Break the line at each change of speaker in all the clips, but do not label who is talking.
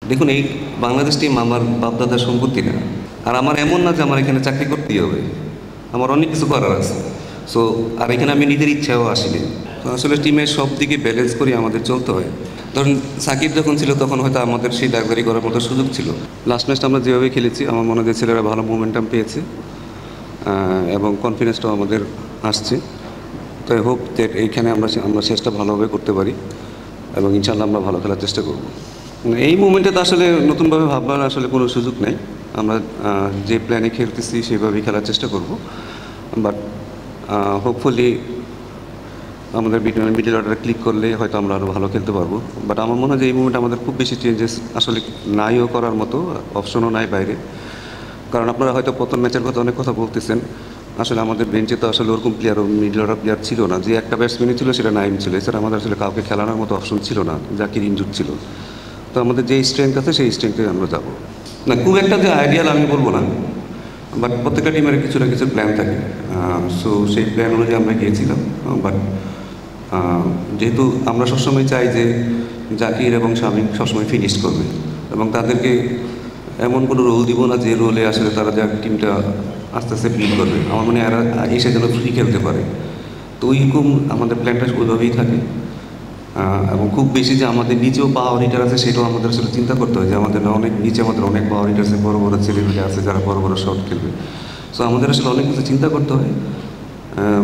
দেখুন, এই বাংলাদেশ টিম আমার বাপদাদার সম্পত্তি না। আর আমার এমন না যে আমার এখানে চাকরি করতেই হবে, আমার অনেক কিছু করার আছে। সো আর এখানে আমি নিজের ইচ্ছাও আসিনি। তো আসলে টিমের সব দিকে ব্যালেন্স করে আমাদের চলতে হয়। ধরুন সাকিব যখন ছিল তখন হয়তো আমাদের সেই ডাকদারি করার মতো সুযোগ ছিল। লাস্ট ম্যাচটা আমরা যেভাবে খেলেছি আমার মনে হয় যে ছেলেরা ভালো মোমেন্টাম পেয়েছে এবং কনফিডেন্সটাও আমাদের আসছে। তো আই হোপ যে এইখানে আমরা চেষ্টা ভালোভাবে করতে পারি এবং ইনশাল্লাহ আমরা ভালো খেলার চেষ্টা করব। এই মুমেন্টে তো আসলে নতুনভাবে ভাববার আসলে কোনো সুযোগ নেই। আমরা যে প্ল্যানে খেলতেছি সেভাবেই খেলার চেষ্টা করব। বাট হোপফুলি আমাদের মিডল অর্ডারে ক্লিক করলে হয়তো আমরা আরও ভালো খেলতে পারবো। বাট আমার মনে হয় যে এই মুমেন্টে আমাদের খুব বেশি চেঞ্জেস আসলে নাইও করার মতো, অপশনও নাই বাইরে। কারণ আপনারা হয়তো প্রথম ম্যাচের কথা অনেক কথা বলতেছেন, আসলে আমাদের বেঞ্চে তো আসলে ওরকম প্লেয়ার, মিডল অর্ডার প্লেয়ার ছিল না। যে একটা ব্যাটসম্যানই ছিল সেটা নাইম ছিল, এছাড়া আমাদের আসলে কাউকে খেলানোর মতো অপশন ছিল না, জাকির ইনজুর ছিল। তো আমাদের যেই স্ট্রেংথ আছে সেই স্ট্রেংথে আমরা যাবো না। খুব একটা যে আইডিয়াল আমি বলবো না, বাট প্রত্যেকটা টিমের কিছু না কিছু প্ল্যান থাকে। সো সেই প্ল্যান অনুযায়ী আমরা গিয়েছিলাম। বাট যেহেতু আমরা সবসময় চাই যে জাকির এবং শামীম সবসময় ফিনিশ করবে এবং তাদেরকে এমন কোনো রোল দিব না যে রোলে আসলে তারা যা টিমটা আস্তে আস্তে বিল্ড করবে। আমার মনে হয় এরা এসে যেন ফ্রি খেলতে পারে। তো ওইরকম আমাদের প্ল্যানটা ওইভাবেই থাকে। এবং খুব বেশি যে আমাদের নিচেও পাওয়ার হিটার আছে সেটাও আমাদের আসলে চিন্তা করতে হয় যে আমাদের অনেক নিচে আমাদের অনেক পাওয়ার হিটার আছে, বড়ো বড়ো ছেলেমেয়ে আছে যারা বড়ো বড়ো শট খেলবে। সো আমাদের আসলে অনেক কিছু চিন্তা করতে হয়।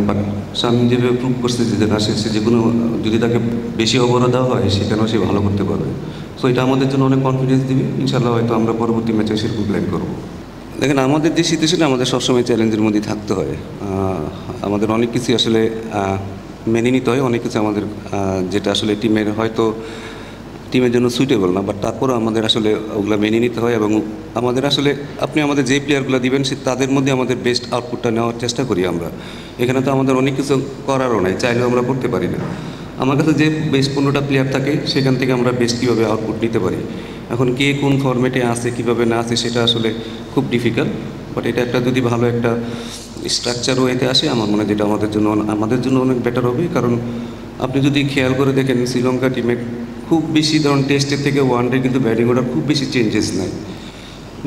বাট শামীম যেভাবে প্রুভ করছে যে না, সে যে কোনো যদি তাকে বেশি ওভারও দেওয়া হয় সেখানেও সে ভালো করতে পারবে। সো এটা আমাদের জন্য অনেক কনফিডেন্স দিবে। ইনশাল্লাহ হয়তো আমরা পরবর্তী ম্যাচে সেরকম প্ল্যান করবো। দেখেন, আমাদের যে সিচুয়েশন আমাদের সবসময় চ্যালেঞ্জের মধ্যে থাকতে হয়। আমাদের অনেক কিছু আসলে মেনে নিতে হয়, অনেক কিছু আমাদের যেটা আসলে টিমের জন্য সুইটেবল না, বাট তারপরেও আমাদের আসলে ওগুলো মেনে নিতে হয়। এবং আমাদের আসলে আপনি আমাদের যে প্লেয়ারগুলো দিবেন তাদের মধ্যে আমাদের বেস্ট আউটপুটটা নেওয়ার চেষ্টা করি আমরা। এখানে তো আমাদের অনেক কিছু করারও নাই, চাইলেও আমরা করতে পারি না। আমার কাছে যে বেস্ট 15টা প্লেয়ার থাকে সেখান থেকে আমরা বেস্ট কীভাবে আউটপুট নিতে পারি। এখন কে কোন ফরম্যাটে আছে কীভাবে না আছে সেটা আসলে খুব ডিফিকাল্ট। বাট এটা একটা যদি ভালো একটা স্ট্রাকচার ওয়েতে আসে আমার মনে হয় যেটা আমাদের জন্য অনেক বেটার হবে। কারণ আপনি যদি খেয়াল করে দেখেন শ্রীলঙ্কা টিমের খুব বেশি ধরুন টেস্টের থেকে ওয়ানডে কিন্তু ব্যাটিং অর্ডার খুব বেশি চেঞ্জেস নেই,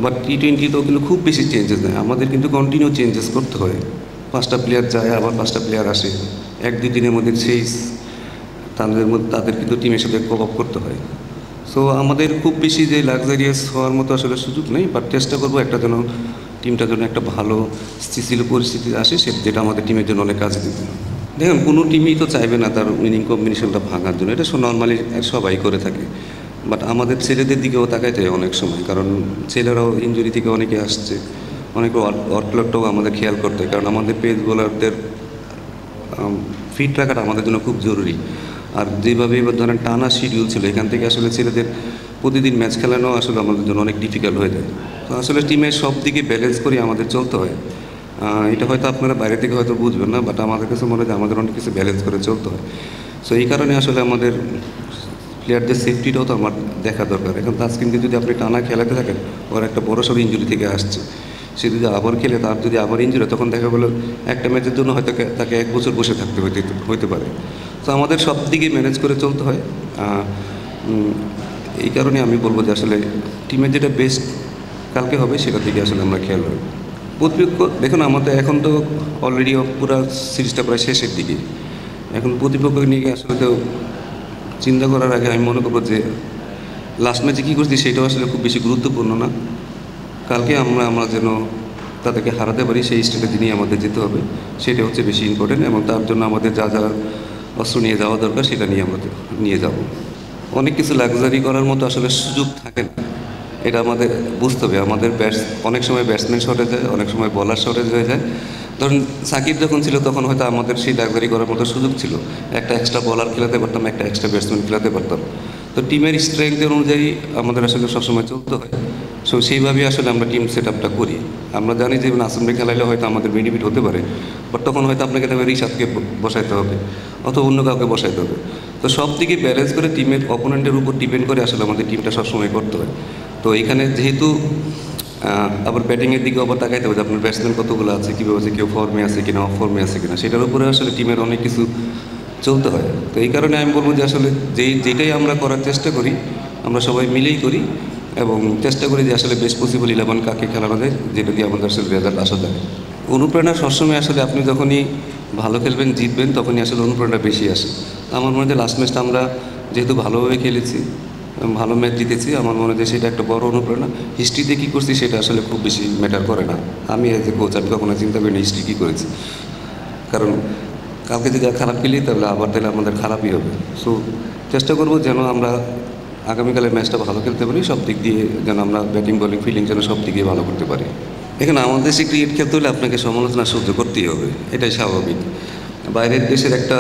বাট টি20তেও কিন্তু খুব বেশি চেঞ্জেস নেই। আমাদের কিন্তু কন্টিনিউ চেঞ্জেস করতে হয়। 5টা প্লেয়ার যায় আবার 5টা প্লেয়ার আসে, 1-2 দিনের মধ্যে তাদের কিন্তু টিমের সাথে কোপ আপ করতে হয়। সো আমাদের খুব বেশি যে লাক্সারিয়াস হওয়ার মতো আসলে সুযোগ নেই, বাট চেষ্টা করবো একটা যেন টিমটার জন্য একটা ভালো স্থিতিশীল পরিস্থিতি আসে যেটা আমাদের টিমের জন্য অনেক কাজে দেবে। দেখুন, কোনো টিমই তো চাইবে না তার উইনিং কম্বিনেশনটা ভাঙার জন্য, এটা নর্মালি সবাই করে থাকে। বাট আমাদের ছেলেদের দিকেও তাকাইতে হয় অনেক সময়, কারণ ছেলেরাও ইনজুরি থেকে অনেকে আসছে, অনেকে ওয়ার্কলোডটাও আমাদের খেয়াল করতে হয়। কারণ আমাদের পেস বোলারদের ফিট রাখাটা আমাদের জন্য খুব জরুরি। আর যেভাবে এবার ধরেন টানা শিডিউল ছিল, এখান থেকে আসলে ছেলেদের প্রতিদিন ম্যাচ খেলানো আসলে আমাদের জন্য অনেক ডিফিকাল্ট হয়ে যায়। তো আসলে টিমের সব দিকে ব্যালেন্স করে আমাদের চলতে হয়। এটা হয়তো আপনারা বাইরে থেকে হয়তো বুঝবেন না, বাট আমাদের কাছে মনে হয় আমাদের অনেক কিছু ব্যালেন্স করে চলতে হয়। সো এই কারণে আসলে আমাদের প্লেয়ারদের সেফটিটাও তো আমার দেখা দরকার। এখন তাসকিনকে যদি আপনি টানা খেলাতে থাকেন, ওর একটা বড়সড় ইঞ্জুরি থেকে আসছে, সে যদি আবার খেলে তার যদি আবার ইঞ্জুরি হয় তখন দেখা গেলো একটা ম্যাচের জন্য হয়তো তাকে 1 বছর বসে থাকতে হইতে পারে। তো আমাদের সব দিকে ম্যানেজ করে চলতে হয়। এই কারণে আমি বলবো যে আসলে টিমের যেটা বেস্ট কালকে হবে সেটার দিকে আসলে আমরা খেয়াল রাখব। প্রতিপক্ষ দেখুন, আমাদের এখন তো অলরেডি পুরো সিরিজটা প্রায় শেষের দিকে। এখন প্রতিপক্ষকে নিয়ে আসলে তো চিন্তা করার আগে আমি মনে করবো যে লাস্ট ম্যাচে কী করছি সেটাও আসলে খুব বেশি গুরুত্বপূর্ণ না। কালকে আমরা যেন তাদেরকে হারাতে পারি সেই স্ট্র্যাটেজি আমাদের যেতে হবে, সেটা হচ্ছে বেশি ইম্পর্টেন্ট। এবং তার জন্য আমাদের যা যা অস্ত্র নিয়ে যাওয়া দরকার সেটা নিয়ে আমরা নিয়ে যাব। অনেক কিছু লাক্সারি করার মতো আসলে সুযোগ থাকে না, এটা আমাদের বুঝতে হবে। আমাদের অনেক সময় ব্যাটসম্যান শর্টেজ হয়, অনেক সময় বলার শর্টেজ হয়ে যায়। ধরুন সাকিব যখন ছিল তখন হয়তো আমাদের সেই লাক্সারি করার মতো সুযোগ ছিল, একটা এক্সট্রা বলার খেলাতে পারতাম, একটা এক্সট্রা ব্যাটসম্যান খেলাতে পারতাম। তো টিমের স্ট্রেংথের অনুযায়ী আমাদের আসলে সবসময় চলতে হয়। সো সেইভাবেই আসলে আমরা টিম সেট আপটা করি। আমরা জানি যে আসলে খেলাইলে হয়তো আমাদের বেনিফিট হতে পারে, বাট তখন হয়তো আপনাকে তবে রিশাদকে বসাইতে হবে অথবা অন্য কাউকে বসাইতে হবে। তো সব দিকে ব্যালেন্স করে টিমের অপোনেন্টের উপর ডিপেন্ড করে আসলে আমাদের টিমটা সবসময় করতে হয়। তো এখানে যেহেতু আবার ব্যাটিংয়ের দিকে আবার তাকাইতে হবে যে আপনার ব্যাটসম্যান কতগুলো আছে, কীভাবে আছে, কেউ ফর্মে আছে কিনা, অফ ফর্মে আছে কিনা, সেটার উপরে আসলে টিমের অনেক কিছু চলতে হয়। তো এই কারণে আমি বলবো যে আসলে যেটাই আমরা করার চেষ্টা করি আমরা সবাই মিলেই করি। এবং চেষ্টা করি যে আসলে বেস্ট পসিবল 11 কাকে খেলানো যায়, যেটা দিয়ে আমাদের আসলে রেজাল্ট আসা যায়। অনুপ্রেরণা সবসময় আসলে আপনি যখনই ভালো খেলবেন, জিতবেন, তখনই আসলে অনুপ্রেরণা বেশি আসে। আমার মনে হয় লাস্ট ম্যাচটা আমরা যেহেতু ভালোভাবে খেলেছি, ভালো ম্যাচ জিতেছি, আমার মনে হয় যে সেটা একটা বড় অনুপ্রেরণা। হিস্ট্রিতে কী করছি সেটা আসলে খুব বেশি ম্যাটার করে না। আমি এজ এ কোচ আমি কখনো চিন্তা করি না হিস্ট্রি কী করেছি, কারণ কালকে যদি খারাপ খেলি তাহলে আমাদের খারাপই হবে। সো চেষ্টা করব যেন আমরা আগামীকালের ম্যাচটা ভালো খেলতে পারি, সব দিক দিয়ে যেন আমরা ব্যাটিং বলিং ফিল্ডিং যেন সব দিক দিয়ে ভালো করতে পারি। এখানে আমাদের দেশে ক্রিকেট খেলতে হলে আপনাকে সমালোচনা সহ্য করতেই হবে, এটাই স্বাভাবিক। বাইরের দেশের একটা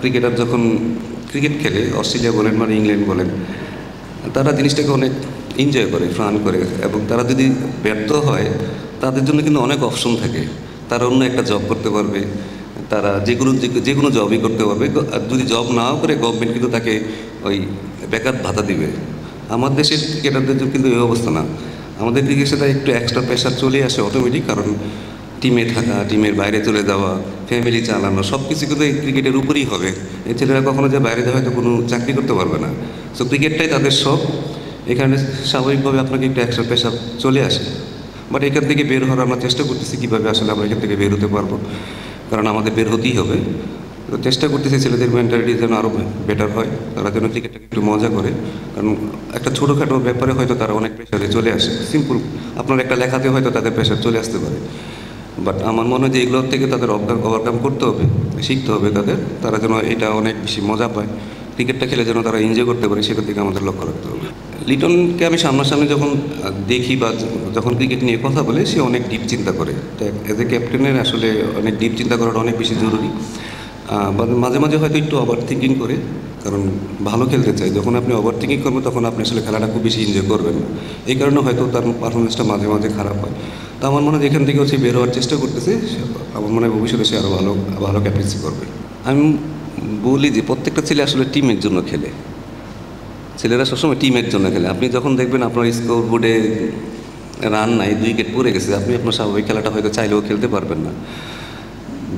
ক্রিকেটার যখন ক্রিকেট খেলে, অস্ট্রেলিয়া বলেন বা ইংল্যান্ড বলেন, তারা জিনিসটাকে অনেক এনজয় করে, ফান করে, এবং তারা যদি ব্যর্থ হয় তাদের জন্য কিন্তু অনেক অপশন থাকে। তারা অন্য একটা জব করতে পারবে, তারা যে কোনো জবই করতে পারবে। আর যদি জব নাও করে, গভর্নমেন্ট কিন্তু তাকে ওই বেকার ভাতা দিবে। আমার দেশের ক্রিকেটারদের কিন্তু এই অবস্থা না। আমাদের দিকে সেটা একটু এক্সট্রা প্রেশার চলে আসে অটোমেটিক, কারণ টিমে থাকা, টিমের বাইরে চলে যাওয়া, ফ্যামিলি চালানো, সব কিছু কিন্তু এই ক্রিকেটের উপরেই হবে। এই ছেলেরা কখনো যে বাইরে যাওয়া হয়তো কোনো চাকরি করতে পারবে না। সো ক্রিকেটটাই তাদের সব। এখানে স্বাভাবিকভাবে আপনাকে একটু এক্সট্রা প্রেশার চলে আসে, বাট এখান থেকে বের হওয়ার আমরা চেষ্টা করতেছি কীভাবে আসলে আমরা এখান থেকে বের হতে পারবো, কারণ আমাদের বের হতেই হবে। তো চেষ্টা করতেছি ছেলেদের মেন্টালিটি যেন আরও বেটার হয়, তারা যেন ক্রিকেটটাকে একটু মজা করে। কারণ একটা ছোটোখাটো ব্যাপারে হয়তো তারা অনেক প্রেশারে চলে আসে। সিম্পল আপনার একটা লেখাতে হয়তো তাদের প্রেশার চলে আসতে পারে, বাট আমার মনে হয় যে এগুলোর থেকে তাদের ওভারকাম করতে হবে, শিখতে হবে তারা যেন এটা অনেক বেশি মজা পায়। ক্রিকেটটা খেলে যেন তারা এনজয় করতে পারে, সেটার দিকে আমাদের লক্ষ্য রাখতে হবে। লিটনকে আমি সামনাসামনি যখন দেখি বা যখন ক্রিকেট নিয়ে কথা বলে, সে অনেক ডিপ চিন্তা করে। এজ এ ক্যাপ্টেনের আসলে অনেক ডিপ চিন্তা করাটা অনেক বেশি জরুরি। মাঝে মাঝে হয়তো একটু ওভার থিঙ্কিং করে, কারণ ভালো খেলতে চাই। যখন আপনি ওভার থিঙ্কিং করবেন তখন আপনি আসলে খেলাটা খুব বেশি এনজয় করবেন না। এই কারণে হয়তো তার পারফরমেন্সটা মাঝে মাঝে খারাপ হয়। তো আমার মনে হয় এখান থেকে হচ্ছে বের হওয়ার চেষ্টা করতেছে। আমার মনে হয় ভবিষ্যতে সে আরও ভালো ক্যাপ্টেন্সি করবে। আমি বলি যে প্রত্যেকটা ছেলে আসলে টিমের জন্য খেলে। ছেলেরা সবসময় টিমের জন্য খেলে। আপনি যখন দেখবেন আপনার স্কোর বোর্ডে রান নাই, 2 উইকেট পড়ে গেছে, আপনি আপনার স্বাভাবিক খেলাটা হয়তো চাইলেও খেলতে পারবেন না।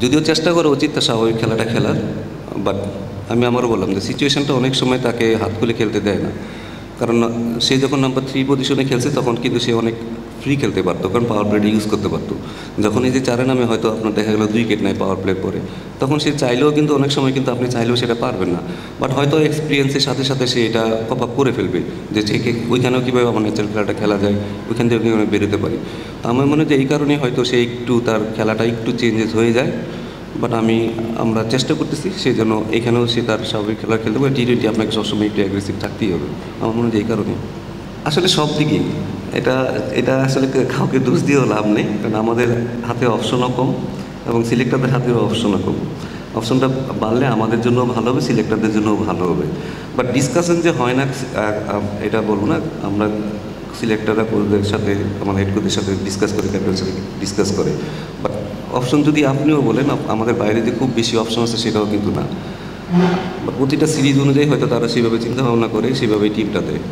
যদিও চেষ্টা করা উচিত তার স্বাভাবিক খেলাটা খেলার, বাট আমি আমারও বললাম যে সিচুয়েশানটা অনেক সময় তাকে হাত খুলে খেলতে দেয় না। কারণ সে যখন নাম্বার 3 পজিশনে খেলছে তখন কিন্তু সে অনেক ফ্রি খেলতে পারতো, কারণ পাওয়ার প্লেটা ইউজ করতে পারতো। যখন এই যে 4 নামে হয়তো আপনার দেখা গেলো 2 উইকেট নেয় পাওয়ার প্লের পরে, তখন সে চাইলেও কিন্তু অনেক সময় কিন্তু আপনি চাইলেও সেটা পারবেন না। বাট হয়তো এক্সপিরিয়েন্সের সাথে সাথে সে এটা কপ আপ করে ফেলবে, যে ঠিক ওইখানেও কীভাবে আমার ন্যাচারাল খেলাটা খেলা যায়, ওইখান থেকে কীভাবে বেরোতে পারি। আমার মনে হয় যে এই কারণেই হয়তো সে একটু তার খেলাটা একটু চেঞ্জেস হয়ে যায়। বাট আমরা চেষ্টা করতেছি সেই জন্য এখানেও সে তার স্বাভাবিক খেলা খেলতে পারে। T20 আপনাকে সবসময় একটু অ্যাগ্রেসিভ থাকতেই হবে, আমার মনে হয় এই কারণে। আসলে সব দিকেই এটা আসলে কাউকে দোষ দিয়েও লাভ নেই, কারণ আমাদের হাতে অপশনও কম এবং সিলেক্টরদের হাতেও অপশনও কম। অপশনটা বাড়লে আমাদের জন্য ভালো হবে, সিলেক্টরদের জন্যও ভালো হবে। বাট ডিসকাশন যে হয় না এটা বলবো না। আমরা সিলেক্টররা কোচদের সাথে, আমাদের হেড কোচের সাথে ডিসকাস করে, ক্যাপ্টেনের সাথে ডিসকাস করে। বাট অপশন যদি আপনিও বলেন আমাদের বাইরে যে খুব বেশি অপশন আছে সেটাও কিন্তু না। বাট প্রতিটা সিরিজ অনুযায়ী হয়তো তারা সেভাবে চিন্তাভাবনা করে, সেভাবেই টিমটা দেয়।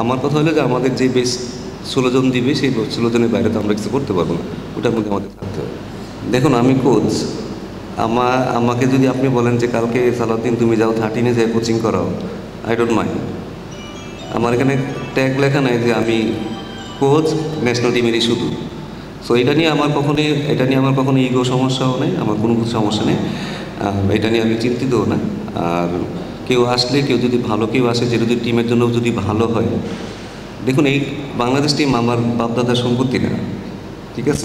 আমার কথা হলো যে আমাদের যে বেশ 16 জন দিবে, সেই 16 জনের বাইরে তো আমরা কিছু করতে পারবো না, ওটার মধ্যে আমাদের থাকতে হবে। দেখুন আমি কোচ, আমাকে যদি আপনি বলেন যে কালকে সালাউদ্দিন তুমি যাও 13-এ যাই কোচিং করাও, আই ডোন্ট মাইন্ড। আমার এখানে ট্যাগ লেখা নাই যে আমি কোচ ন্যাশনাল টিমেরই শুধু। সো এটা নিয়ে আমার কখনো ইগো সমস্যাও নেই, আমার কোনো সমস্যা নেই। এটা নিয়ে আমি চিন্তিতও না। আর কেউ আসলে, কেউ যদি ভালো কেউ আসে, যে যদি টিমের জন্য যদি ভালো হয়, দেখুন এই বাংলাদেশ টিম আমার বাপদাদার সম্পত্তি না, ঠিক আছে?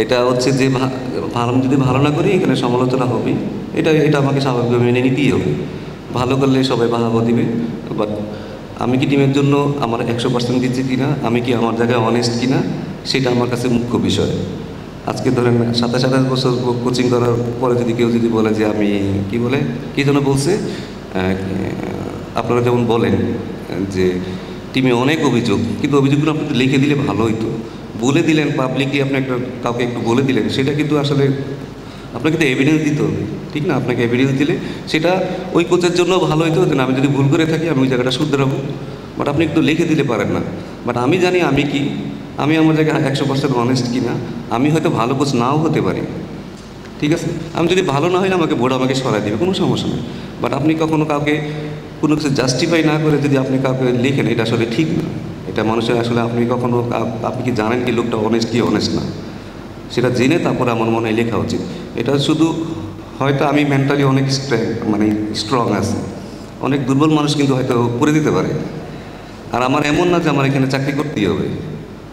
এটা হচ্ছে যে আমি যদি ভালো না করি এখানে সমালোচনা হবে, এটা আমাকে স্বাভাবিকভাবে মেনে নিতেই হবে। ভালো করলে সবাই বাহাবা দিবে। বাট আমি কি টিমের জন্য আমার 100% দিচ্ছি কিনা, আমি কি আমার জায়গায় অনেস্ট কিনা, সেটা আমার কাছে মুখ্য বিষয়। আজকে ধরেন 27-28 বছর কোচিং করার পরে যদি কেউ বলে যে আমি কি যেন বলছে, আপনারা যেমন বলেন যে টিমে অনেক অভিযোগ, কিন্তু অভিযোগগুলো আপনি লিখে দিলে ভালো হইতো। বলে দিলেন পাবলিকলি, আপনি কাউকে একটু বলে দিলেন, সেটা কিন্তু আসলে আপনাকে তো এভিডেন্স দিতে হবে, ঠিক না? আপনাকে এভিডেন্স দিলে সেটা ওই কোচের জন্য ভালো হইতো, যে আমি যদি ভুল করে থাকি আমি ওই জায়গাটা শুধরাবো। বাট আপনি একটু লিখে দিলে পারেন না। বাট আমি জানি আমি আমার জায়গায় 100% অনেস্ট কিনা। আমি হয়তো ভালো কোচ নাও হতে পারি, ঠিক আছে? আমি যদি ভালো না হয় না, বোর্ড আমাকে সরাই দেবে, কোনো সমস্যা নেই। বাট আপনি কখনো কাউকে কোনো কিছু জাস্টিফাই না করে যদি আপনি কাউকে লিখেন, এটা আসলে ঠিক না। এটা এটা মানুষের আসলে আপনি কখনো আপনি কি জানেন কি লোকটা অনেস্ট কি অনেস্ট না, সেটা জেনে তারপরে আমার মনে হয় লেখা উচিত। এটা শুধু হয়তো আমি মেন্টালি অনেক স্ট্রং আছি, অনেক দুর্বল মানুষ কিন্তু হয়তো করে দিতে পারে। আর আমার এমন না যে আমার এখানে চাকরি করতেই হবে,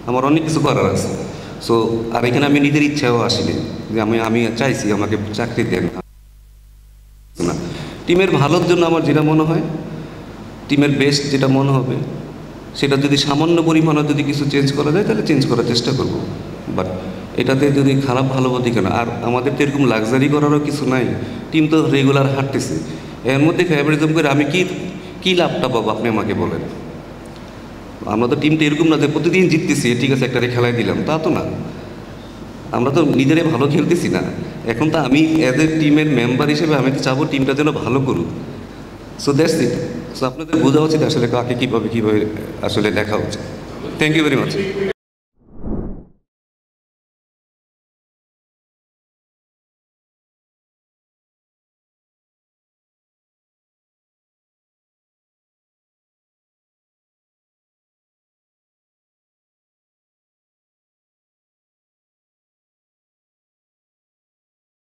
আমার অনেক কিছু করার আছে। সো আর এখানে আমি নিজের ইচ্ছাও আসিনি যে আমি চাইছি আমাকে চাকরি দেন না। টিমের ভালোর জন্য আমার যেটা মনে হয়, টিমের বেস্ট যেটা মনে হবে, সেটা যদি সামান্য পরিমাণে যদি কিছু চেঞ্জ করা যায় তাহলে চেঞ্জ করার চেষ্টা করব। বাট এটাতে যদি খারাপ ভালো বলতে কেন, আর আমাদের তো এরকম লাক্সারি করারও কিছু নাই। টিম তো রেগুলার হাঁটতেছে, এর মধ্যে ফেভারিজম করে আমি কি লাভটা পাবো আপনি আমাকে বলেন। আমরা তো টিমটা এরকম না যে প্রতিদিন জিততেছি, ঠিক আছে একটা খেলায় দিলাম, তা তো না। আমরা তো নিজেরাই ভালো খেলতেছি না। এখন তো আমি অ্যাজ এ টিমের মেম্বার হিসেবে আমি তো চাবো টিমটা যেন ভালো করুক। So that's it. সো আপনাদের বোঝা উচিত আসলে কাকে কীভাবে আসলে দেখা উচিত। Thank you very much.